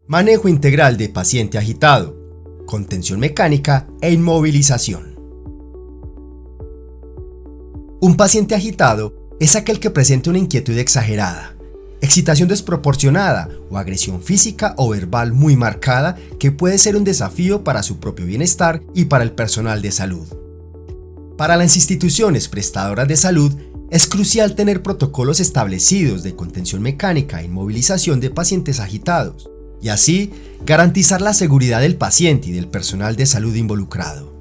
Manejo integral de paciente agitado, contención mecánica e inmovilización. Un paciente agitado es aquel que presenta una inquietud exagerada, excitación desproporcionada o agresión física o verbal muy marcada que puede ser un desafío para su propio bienestar y para el personal de salud. Para las instituciones prestadoras de salud, es crucial tener protocolos establecidos de contención mecánica e inmovilización de pacientes agitados, y así garantizar la seguridad del paciente y del personal de salud involucrado.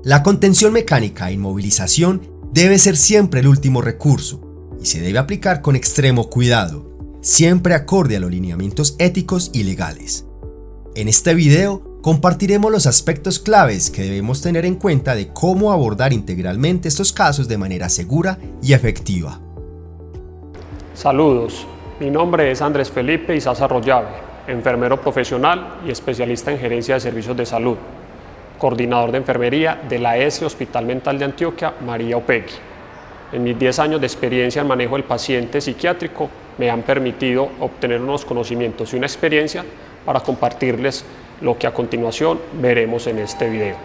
La contención mecánica e inmovilización debe ser siempre el último recurso y se debe aplicar con extremo cuidado, siempre acorde a los lineamientos éticos y legales. En este video compartiremos los aspectos claves que debemos tener en cuenta de cómo abordar integralmente estos casos de manera segura y efectiva. Saludos, mi nombre es Andrés Felipe Izaza Rollave, enfermero profesional y especialista en gerencia de servicios de salud, coordinador de enfermería de la ES Hospital Mental de Antioquia, María Upegui. En mis 10 años de experiencia en manejo del paciente psiquiátrico me han permitido obtener unos conocimientos y una experiencia para compartirles lo que a continuación veremos en este video.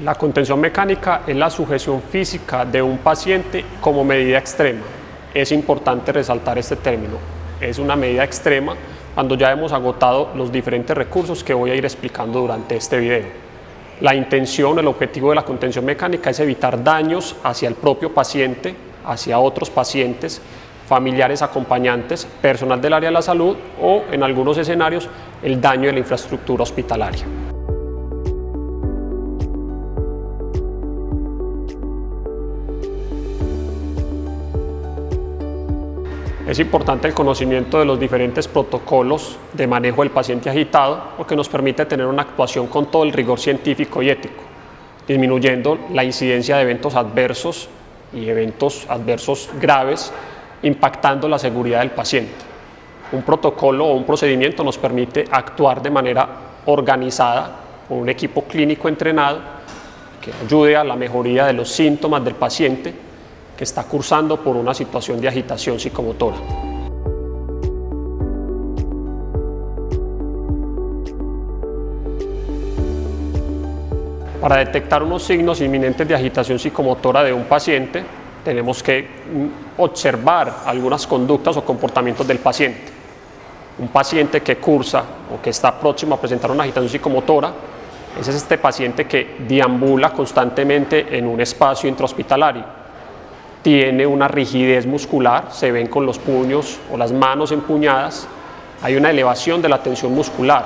La contención mecánica es la sujeción física de un paciente como medida extrema. Es importante resaltar este término. Es una medida extrema cuando ya hemos agotado los diferentes recursos que voy a ir explicando durante este video. La intención, el objetivo de la contención mecánica es evitar daños hacia el propio paciente, hacia otros pacientes, familiares acompañantes, personal del área de la salud o, en algunos escenarios, el daño de la infraestructura hospitalaria. Es importante el conocimiento de los diferentes protocolos de manejo del paciente agitado porque nos permite tener una actuación con todo el rigor científico y ético, disminuyendo la incidencia de eventos adversos y eventos adversos graves, impactando la seguridad del paciente. Un protocolo o un procedimiento nos permite actuar de manera organizada con un equipo clínico entrenado que ayude a la mejoría de los síntomas del paciente que está cursando por una situación de agitación psicomotora. Para detectar unos signos inminentes de agitación psicomotora de un paciente, tenemos que observar algunas conductas o comportamientos del paciente. Un paciente que cursa o que está próximo a presentar una agitación psicomotora, ese es este paciente que deambula constantemente en un espacio intrahospitalario. Tiene una rigidez muscular, se ven con los puños o las manos empuñadas, hay una elevación de la tensión muscular,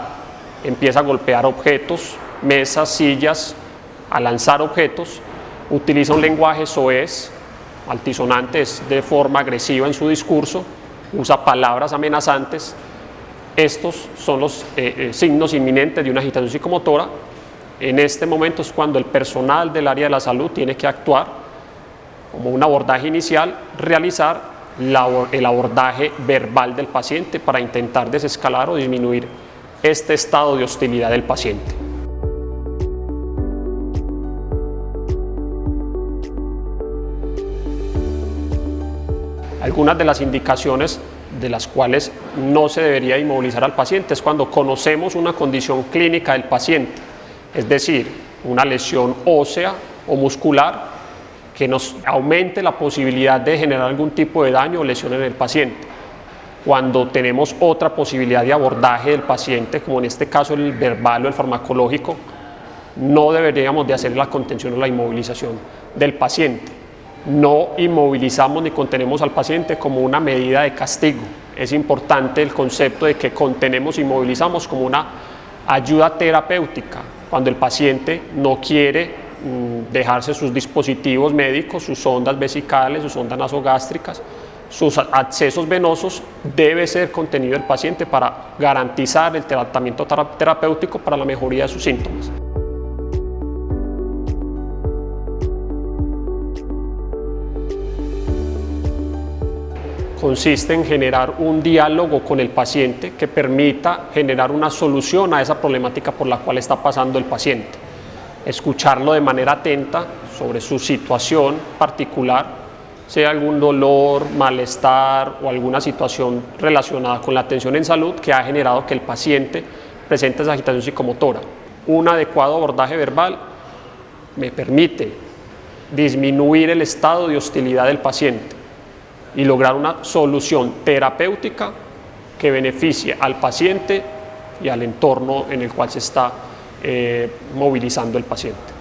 empieza a golpear objetos, mesas, sillas, a lanzar objetos, utiliza un lenguaje soez, altisonante, es de forma agresiva en su discurso, usa palabras amenazantes. Estos son los signos inminentes de una agitación psicomotora. En este momento es cuando el personal del área de la salud tiene que actuar como un abordaje inicial, realizar el abordaje verbal del paciente para intentar desescalar o disminuir este estado de hostilidad del paciente. Algunas de las indicaciones de las cuales no se debería inmovilizar al paciente es cuando conocemos una condición clínica del paciente, es decir, una lesión ósea o muscular que nos aumente la posibilidad de generar algún tipo de daño o lesión en el paciente. Cuando tenemos otra posibilidad de abordaje del paciente, como en este caso el verbal o el farmacológico, no deberíamos de hacer la contención o la inmovilización del paciente. No inmovilizamos ni contenemos al paciente como una medida de castigo. Es importante el concepto de que contenemos e inmovilizamos como una ayuda terapéutica, cuando el paciente no quiere dejarse sus dispositivos médicos, sus sondas vesicales, sus sondas nasogástricas, sus accesos venosos, debe ser contenido el paciente para garantizar el tratamiento terapéutico para la mejoría de sus síntomas. Consiste en generar un diálogo con el paciente que permita generar una solución a esa problemática por la cual está pasando el paciente. Escucharlo de manera atenta sobre su situación particular, sea algún dolor, malestar o alguna situación relacionada con la atención en salud que ha generado que el paciente presente esa agitación psicomotora. Un adecuado abordaje verbal me permite disminuir el estado de hostilidad del paciente y lograr una solución terapéutica que beneficie al paciente y al entorno en el cual se está movilizando el paciente.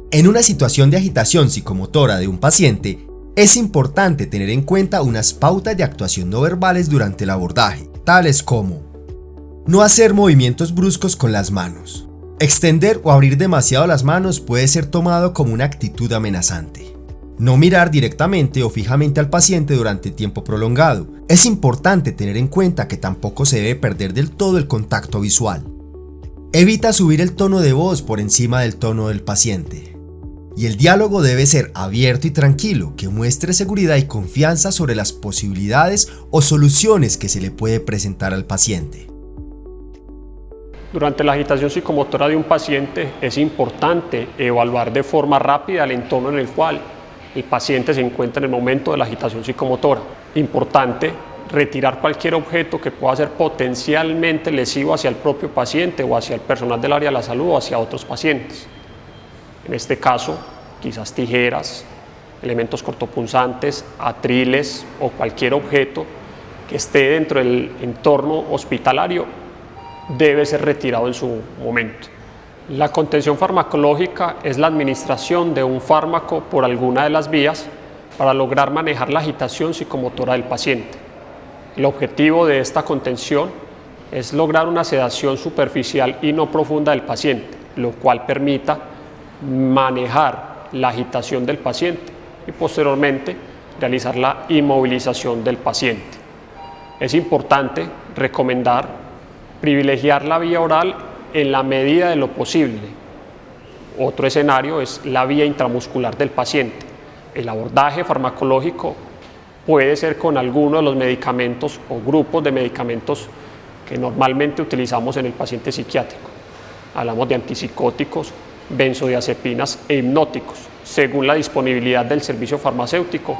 En una situación de agitación psicomotora de un paciente, es importante tener en cuenta unas pautas de actuación no verbales durante el abordaje, tales como no hacer movimientos bruscos con las manos. Extender o abrir demasiado las manos puede ser tomado como una actitud amenazante. No mirar directamente o fijamente al paciente durante tiempo prolongado. Es importante tener en cuenta que tampoco se debe perder del todo el contacto visual. Evita subir el tono de voz por encima del tono del paciente. Y el diálogo debe ser abierto y tranquilo, que muestre seguridad y confianza sobre las posibilidades o soluciones que se le puede presentar al paciente. Durante la agitación psicomotora de un paciente es importante evaluar de forma rápida el entorno en el cual el paciente se encuentra en el momento de la agitación psicomotora. Importante retirar cualquier objeto que pueda ser potencialmente lesivo hacia el propio paciente o hacia el personal del área de la salud o hacia otros pacientes. En este caso, quizás tijeras, elementos cortopunzantes, atriles o cualquier objeto que esté dentro del entorno hospitalario debe ser retirado en su momento. La contención farmacológica es la administración de un fármaco por alguna de las vías para lograr manejar la agitación psicomotora del paciente. El objetivo de esta contención es lograr una sedación superficial y no profunda del paciente, lo cual permita manejar la agitación del paciente y posteriormente realizar la inmovilización del paciente. Es importante recomendar privilegiar la vía oral en la medida de lo posible. Otro escenario es la vía intramuscular del paciente. El abordaje farmacológico puede ser con alguno de los medicamentos o grupos de medicamentos que normalmente utilizamos en el paciente psiquiátrico. Hablamos de antipsicóticos, benzodiazepinas e hipnóticos, según la disponibilidad del servicio farmacéutico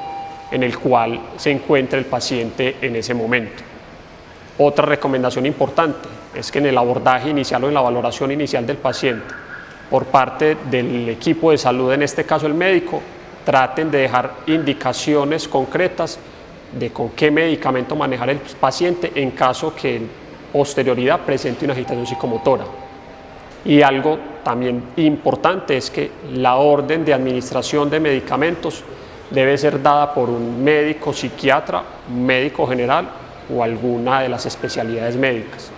en el cual se encuentra el paciente en ese momento. Otra recomendación importante es que en el abordaje inicial o en la valoración inicial del paciente por parte del equipo de salud, en este caso el médico, traten de dejar indicaciones concretas de con qué medicamento manejar el paciente en caso que en posterioridad presente una agitación psicomotora. Y algo también importante es que la orden de administración de medicamentos debe ser dada por un médico psiquiatra, un médico general o alguna de las especialidades médicas.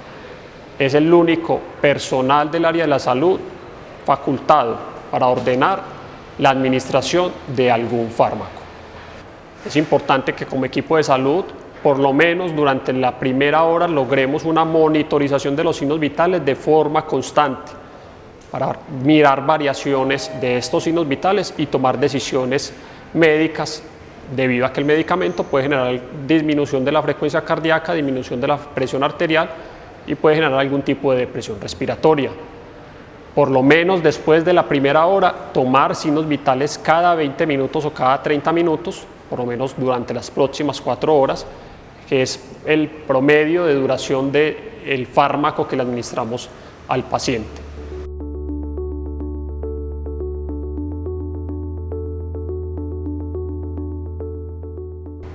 Es el único personal del área de la salud facultado para ordenar la administración de algún fármaco. Es importante que como equipo de salud, por lo menos durante la primera hora, logremos una monitorización de los signos vitales de forma constante para mirar variaciones de estos signos vitales y tomar decisiones médicas debido a que el medicamento puede generar disminución de la frecuencia cardíaca, disminución de la presión arterial y puede generar algún tipo de depresión respiratoria. Por lo menos después de la primera hora, tomar signos vitales cada 20 minutos o cada 30 minutos, por lo menos durante las próximas 4 horas, que es el promedio de duración del fármaco que le administramos al paciente.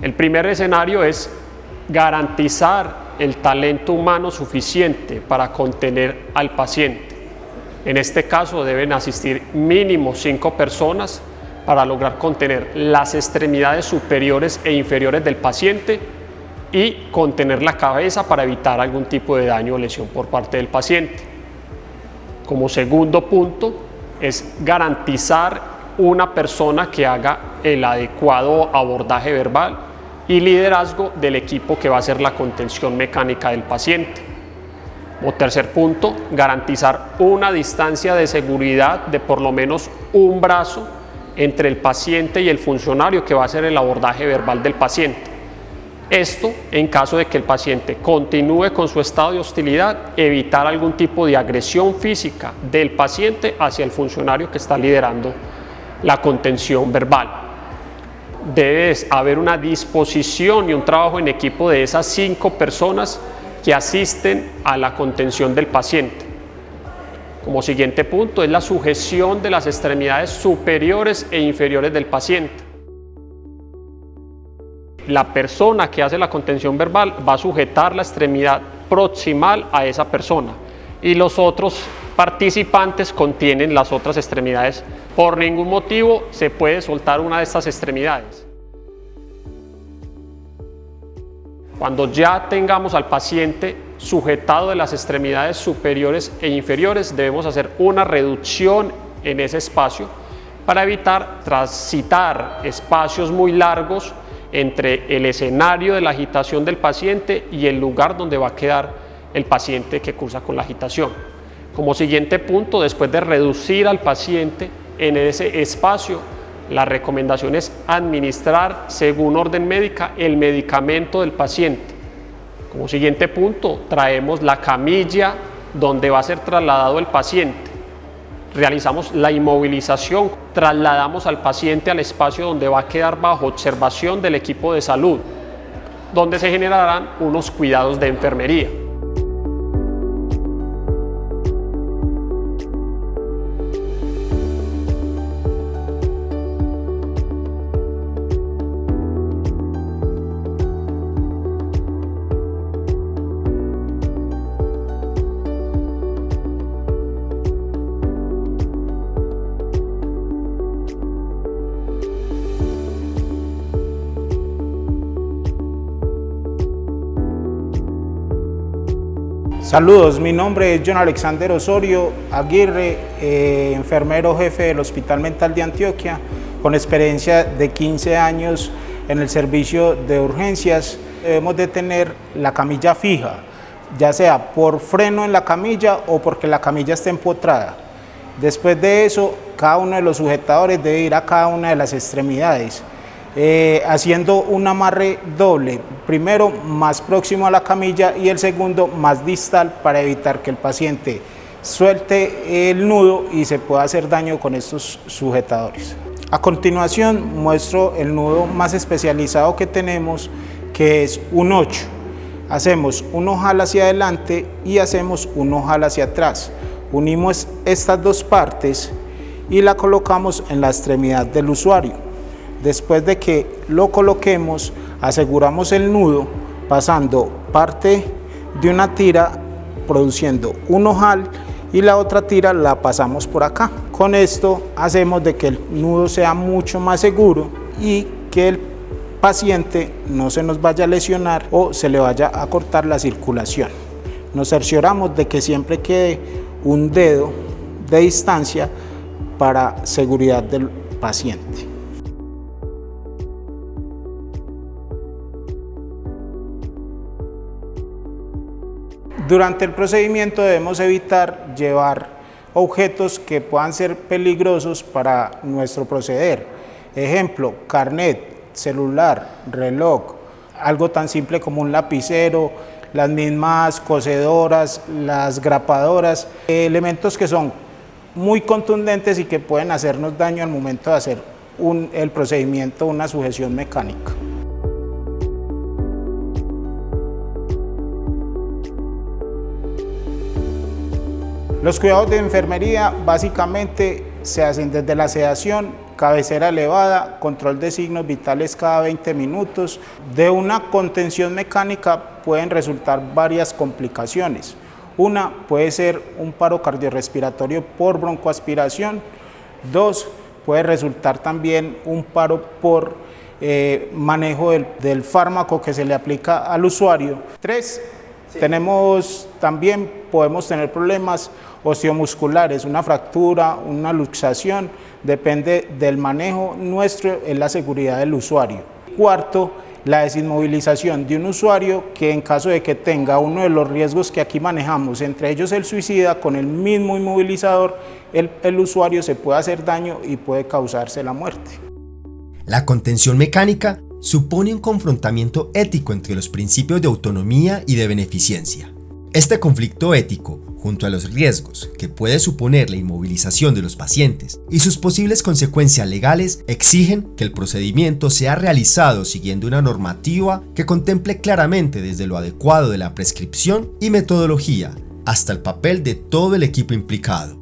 El primer escenario es garantizar el talento humano suficiente para contener al paciente. En este caso deben asistir mínimo 5 personas para lograr contener las extremidades superiores e inferiores del paciente y contener la cabeza para evitar algún tipo de daño o lesión por parte del paciente. Como segundo punto es garantizar una persona que haga el adecuado abordaje verbal y liderazgo del equipo que va a hacer la contención mecánica del paciente. Como tercer punto, garantizar una distancia de seguridad de por lo menos un brazo entre el paciente y el funcionario que va a hacer el abordaje verbal del paciente. Esto, en caso de que el paciente continúe con su estado de hostilidad, evitar algún tipo de agresión física del paciente hacia el funcionario que está liderando la contención verbal. debe haber una disposición y un trabajo en equipo de esas 5 personas que asisten a la contención del paciente. Como siguiente punto es la sujeción de las extremidades superiores e inferiores del paciente. La persona que hace la contención verbal va a sujetar la extremidad proximal a esa persona y los otros participantes contienen las otras extremidades. Por ningún motivo se puede soltar una de estas extremidades. Cuando ya tengamos al paciente sujetado de las extremidades superiores e inferiores, debemos hacer una reducción en ese espacio para evitar transitar espacios muy largos entre el escenario de la agitación del paciente y el lugar donde va a quedar el paciente que cursa con la agitación. Como siguiente punto, después de reducir al paciente en ese espacio, la recomendación es administrar, según orden médica, el medicamento del paciente. Como siguiente punto, traemos la camilla donde va a ser trasladado el paciente. Realizamos la inmovilización, trasladamos al paciente al espacio donde va a quedar bajo observación del equipo de salud, donde se generarán unos cuidados de enfermería. Saludos, mi nombre es John Alexander Osorio Aguirre, enfermero jefe del Hospital Mental de Antioquia, con experiencia de 15 años en el servicio de urgencias. Debemos de tener la camilla fija, ya sea por freno en la camilla o porque la camilla esté empotrada. Después de eso, cada uno de los sujetadores debe ir a cada una de las extremidades, haciendo un amarre doble, primero más próximo a la camilla y el segundo más distal para evitar que el paciente suelte el nudo y se pueda hacer daño con estos sujetadores. A continuación muestro el nudo más especializado que tenemos, que es un 8. Hacemos un ojal hacia adelante y hacemos un ojal hacia atrás. Unimos estas dos partes y la colocamos en la extremidad del usuario. Después de que lo coloquemos, aseguramos el nudo pasando parte de una tira, produciendo un ojal, y la otra tira la pasamos por acá. Con esto hacemos de que el nudo sea mucho más seguro y que el paciente no se nos vaya a lesionar o se le vaya a cortar la circulación. Nos cercioramos de que siempre quede un dedo de distancia para seguridad del paciente. Durante el procedimiento debemos evitar llevar objetos que puedan ser peligrosos para nuestro proceder. Ejemplo, carnet, celular, reloj, algo tan simple como un lapicero, las mismas cosedoras, las grapadoras, elementos que son muy contundentes y que pueden hacernos daño al momento de hacer el procedimiento, una sujeción mecánica. Los cuidados de enfermería básicamente se hacen desde la sedación, cabecera elevada, control de signos vitales cada 20 minutos. De una contención mecánica pueden resultar varias complicaciones. Una puede ser un paro cardiorrespiratorio por broncoaspiración. 2, puede resultar también un paro por manejo del fármaco que se le aplica al usuario. 3, podemos tener problemas osteomusculares, una fractura, una luxación, depende del manejo nuestro en la seguridad del usuario. 4, la desinmovilización de un usuario que en caso de que tenga uno de los riesgos que aquí manejamos, entre ellos el suicida, con el mismo inmovilizador, el usuario se puede hacer daño y puede causarse la muerte. La contención mecánica supone un confrontamiento ético entre los principios de autonomía y de beneficencia. Este conflicto ético, junto a los riesgos que puede suponer la inmovilización de los pacientes y sus posibles consecuencias legales, exigen que el procedimiento sea realizado siguiendo una normativa que contemple claramente desde lo adecuado de la prescripción y metodología hasta el papel de todo el equipo implicado.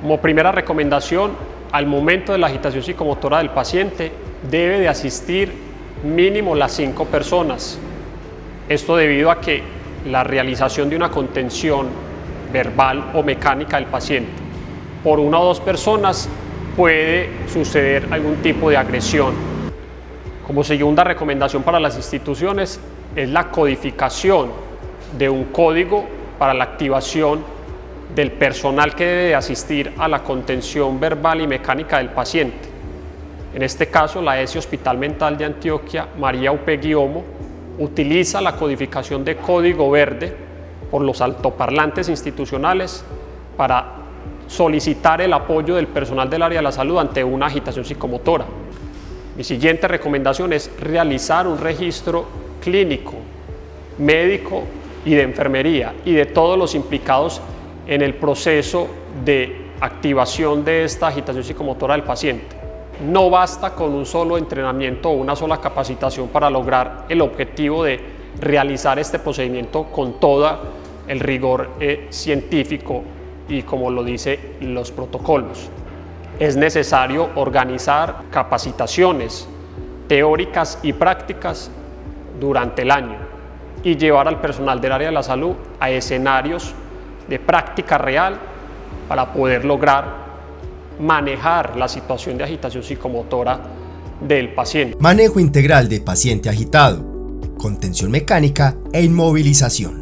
Como primera recomendación, al momento de la agitación psicomotora del paciente debe de asistir mínimo las 5 personas. Esto debido a que la realización de una contención verbal o mecánica del paciente por 1 o 2 personas puede suceder algún tipo de agresión. Como segunda recomendación para las instituciones es la codificación de un código para la activación del personal que debe de asistir a la contención verbal y mecánica del paciente. En este caso, la ESI Hospital Mental de Antioquia, María Upegui Homo, utiliza la codificación de código verde por los altoparlantes institucionales para solicitar el apoyo del personal del área de la salud ante una agitación psicomotora. Mi siguiente recomendación es realizar un registro clínico, médico y de enfermería y de todos los implicados en el proceso de activación de esta agitación psicomotora del paciente. No basta con un solo entrenamiento o una sola capacitación para lograr el objetivo de realizar este procedimiento con todo el rigor científico y como lo dice los protocolos. Es necesario organizar capacitaciones teóricas y prácticas durante el año y llevar al personal del área de la salud a escenarios de práctica real para poder lograr manejar la situación de agitación psicomotora del paciente. Manejo integral de paciente agitado, contención mecánica e inmovilización.